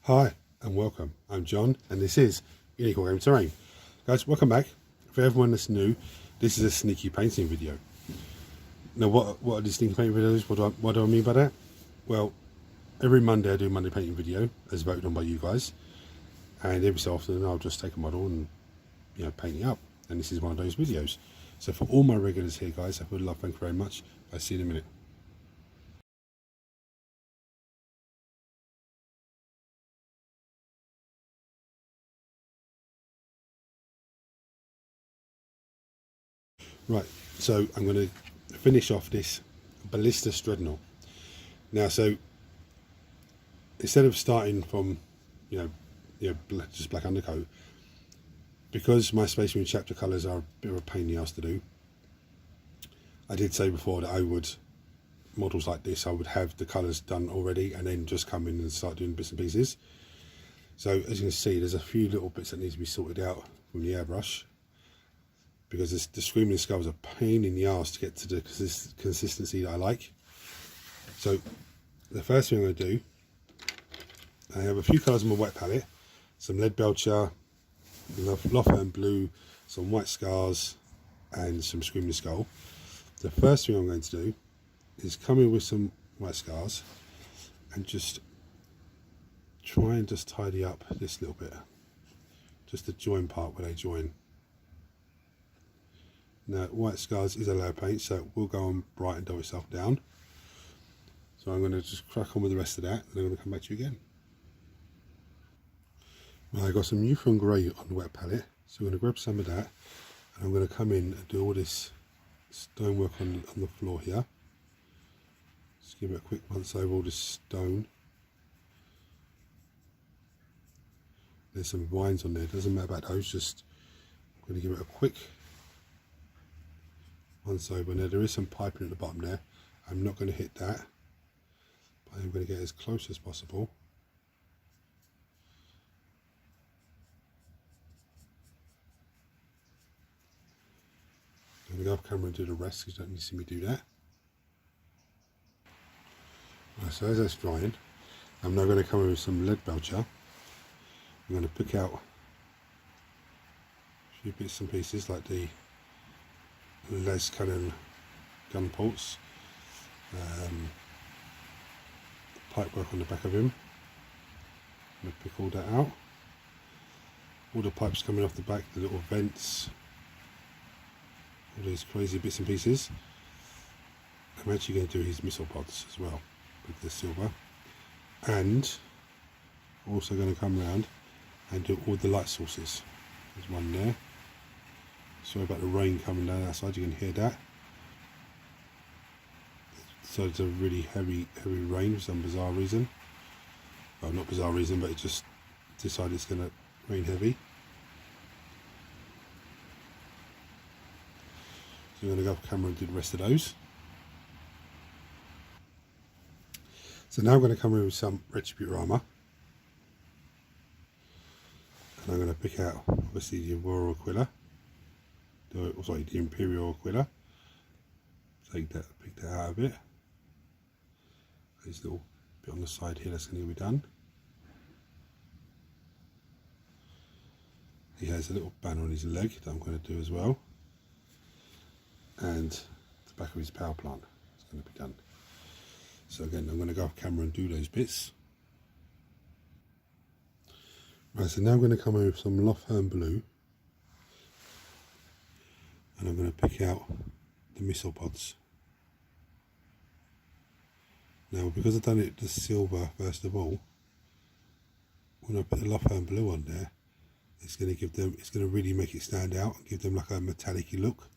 Hi and welcome. I'm John and this is Unique Game Terrain. Guys, welcome back. For everyone that's new, this is a sneaky painting video. Now what are these sneaky painting videos? What do I mean by that? Well, every Monday I do a Monday painting video as voted on by you guys, and every so often I'll just take a model and paint it up, and this is one of those videos. So for all my regulars here guys, I would love, thank you very much. I'll see you in a minute. Right, so I'm going to finish off this Ballistus Dreadnought. Now, so instead of starting from, just black undercoat, because my Space Marine chapter colours are a bit of a pain in the ass to do, I did say before that I would, models like this, I would have the colours done already and then just come in and start doing bits and pieces. So as you can see, there's a few little bits that need to be sorted out from the airbrush, because the Screaming Skull is a pain in the arse to get to the consistency that I like. So the first thing I'm going to do, I have a few colours on my wet palette, some Lead Belcher, Lothern Blue, some White Scars and some Screaming Skull. The first thing I'm going to do is come in with some White Scars and just try and just tidy up this little bit, just the join part where they join. Now, White Scars is a layer paint, so it will go on bright and dull itself down. So I'm going to just crack on with the rest of that, and then I'm going to come back to you again. Well, I've got some Newfound Grey on the wet palette, so I'm going to grab some of that, and I'm going to come in and do all this stonework on the floor here. Just give it a quick once over all this stone. There's some vines on there, doesn't matter about those, just I'm going to give it a quick once over. Now there is some piping at the bottom there. I'm not going to hit that, but I'm going to get as close as possible. I'm going to go off camera and do the rest because you don't need to see me do that. Right, so as that's drying, I'm now going to come in with some Lead Belcher. I'm going to pick out a few bits and pieces like the Les Cannon gun ports, pipe work on the back of him. I'm going to pick all that out. All the pipes coming off the back, the little vents, all these crazy bits and pieces. I'm actually going to do his missile pods as well with the silver, and also going to come around and do all the light sources. There's one there. Sorry about the rain coming down outside, you can hear that. So it's a really heavy rain for some bizarre reason. Well, not bizarre reason, but it just decided it's going to rain heavy. So I'm going to go off camera and do the rest of those. So now I'm going to come in with some Retributor armour. And I'm going to pick out, obviously, the Aurora Aquila. The Imperial Aquila. Pick that out of it. There's a little bit on the side here that's going to be done. He has a little banner on his leg that I'm going to do as well. And the back of his power plant is going to be done. So again, I'm going to go off camera and do those bits. Right, so now I'm going to come in with some Lothern Blue. And I'm going to pick out the missile pods. Now, because I've done it the silver first of all, when I put the Lothern Blue on there, it's going to give them, it's going to really make it stand out and give them like a metallic-y look.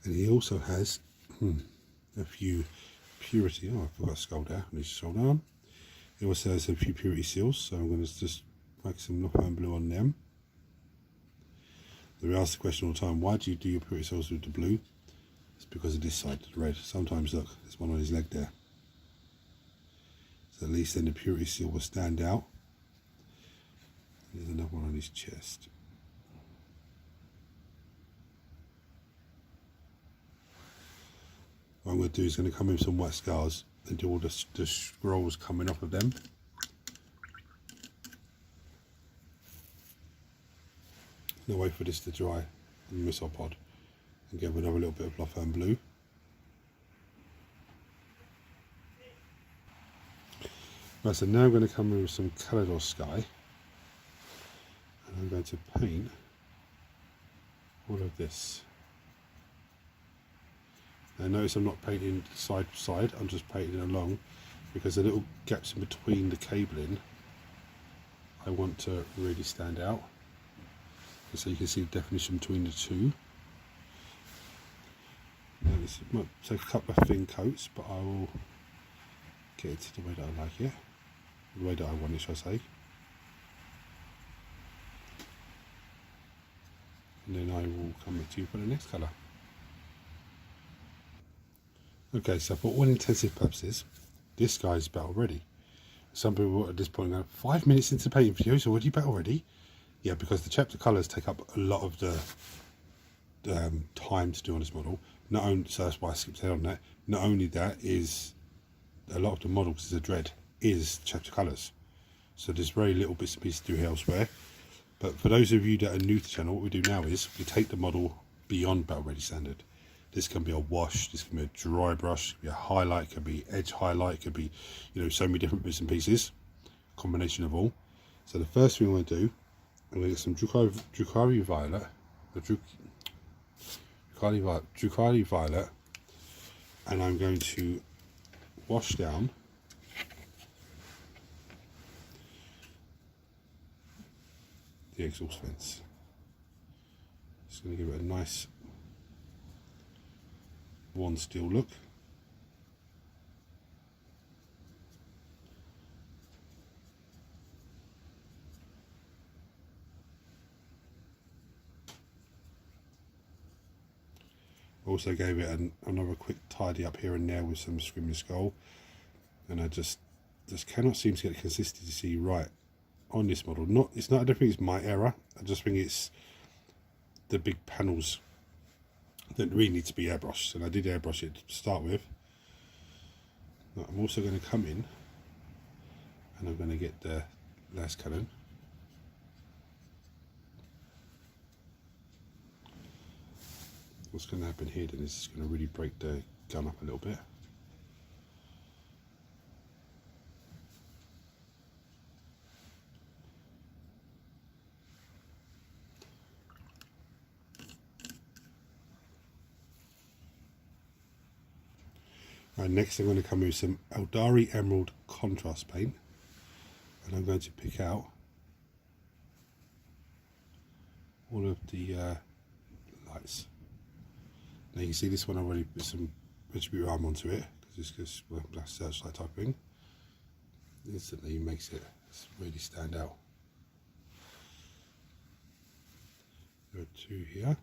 And he also has a few purity. Oh, I forgot to scroll down. I need to scroll down. He also has a few purity seals, so I'm going to just make some Lothern Blue on them. They ask the question all the time, why do you do your purity seals with the blue? It's because of this side, the red. Sometimes, look, there's one on his leg there. So at least then the purity seal will stand out. There's another one on his chest. what I'm going to do is going to come in with some white scars and do all the scrolls coming off of them. Now wait for this to dry in the missile pod and give another little bit of Lothern blue. Right, so now I'm going to come in with some Calidor Sky, and I'm going to paint all of this. Now notice I'm not painting side to side, I'm just painting along, because the little gaps in between the cabling I want to really stand out, so you can see the definition between the two. Now this might take a couple of thin coats, but I will get it to the way that I like it, the way that I want it, shall I say. And then I will come back to you for the next colour. Okay, so for all intensive purposes, this guy's battle ready. Some people at this point go, 5 minutes into the painting video, so already battle ready? Yeah, because the chapter colours take up a lot of the time to do on this model. Not only, so that's why I skipped ahead on that. Not only that, is a lot of the model, because it's a dread, is chapter colours. So there's very little bits and pieces to do elsewhere. But for those of you that are new to the channel, what we do now is we take the model beyond battle ready standard. This can be a wash, this can be a dry brush, it can be a highlight, it can be edge highlight, it could be, you know, so many different bits and pieces, combination of all. So the first thing I'm going to do, I'm going to get some Drukhari Violet, Drukhari Violet, and I'm going to wash down the exhaust vents. Just going to give it a nice one steel look. Also gave it another quick tidy up here and there with some Screaming Skull, and I just cannot seem to get the consistency right on this model. I don't think it's my error, I just think it's the big panels that really need to be airbrushed, and I did airbrush it to start with. Now, I'm also going to come in and I'm going to get the las cannon. What's going to happen here then is it's going to really break the gun up a little bit. Right, next I'm going to come with some Eldari Emerald contrast paint, and I'm going to pick out all of the lights. Now you can see this one already put some retribute arm onto it, because it's just, well, that's searchlight type thing. Instantly makes it really stand out. There are two here.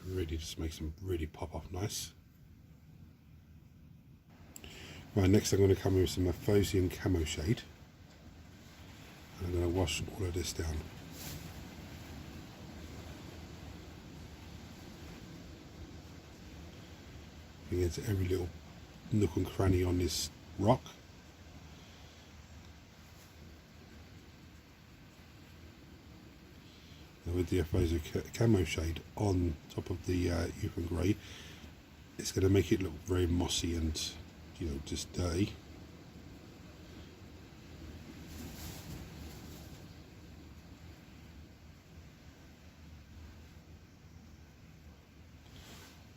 Really just makes them really pop off nice. Right, next I'm going to come with some Aphosian Camo Shade, and I'm going to wash all of this down. Into every little nook and cranny on this rock. With the Aphosia Camo Shade on top of the Yuphan Grey, it's going to make it look very mossy and, you know, just dirty.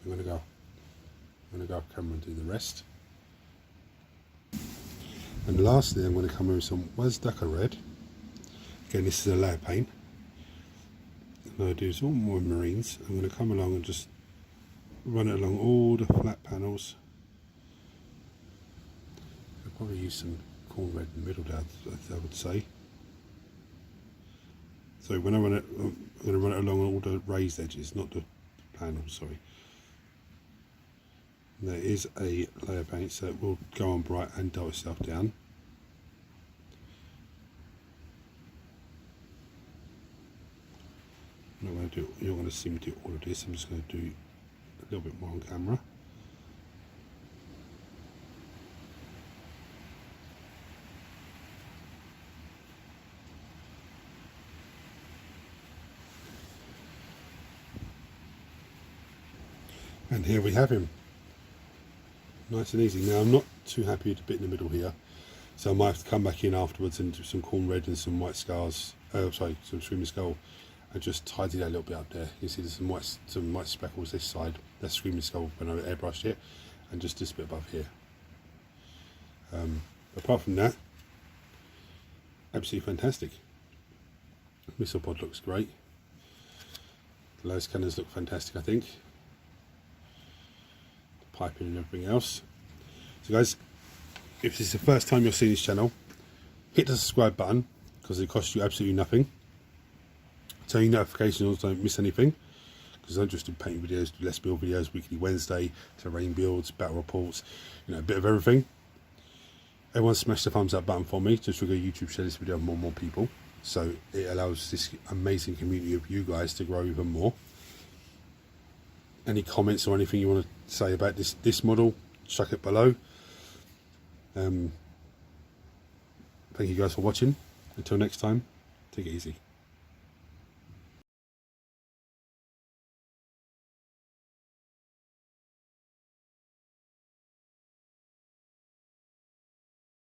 I'm going to go off camera and do the rest. And lastly, I'm going to come in with some Wazdaka Red. Again, this is a layer paint. I'm going to do some more marines. I'm going to come along and just run it along all the flat panels. I'll probably use some corn red in the middle there, I would say. So when I run it, I'm going to run it along all the raised edges, not the panels, sorry. And there is a layer paint, so it will go on bright and dull itself down. I'm not going to do, you're going to see me do all of this. I'm just going to do a little bit more on camera. And here we have him. Nice and easy. Now I'm not too happy with the bit in the middle here, so I might have to come back in afterwards and do some corn red and some white scars, sorry, some screaming skull, and just tidy that a little bit up there. You see there's some white speckles this side. That's screaming skull when I airbrushed it, and just this bit above here. Apart from that, absolutely fantastic. Missile pod looks great. The low cannons look fantastic, I think. Piping and everything else. So guys, if this is the first time you're seeing this channel, hit the subscribe button because it costs you absolutely nothing. Turn your notifications on so don't miss anything, because I just do painting videos, do less build videos, weekly Wednesday, terrain builds, battle reports, you know, a bit of everything. Everyone smash the thumbs up button for me, just so YouTube share this video with more and more people, so it allows this amazing community of you guys to grow even more. Any comments or anything you want to say about this model, chuck it below. Thank you guys for watching. Until next time, take it easy.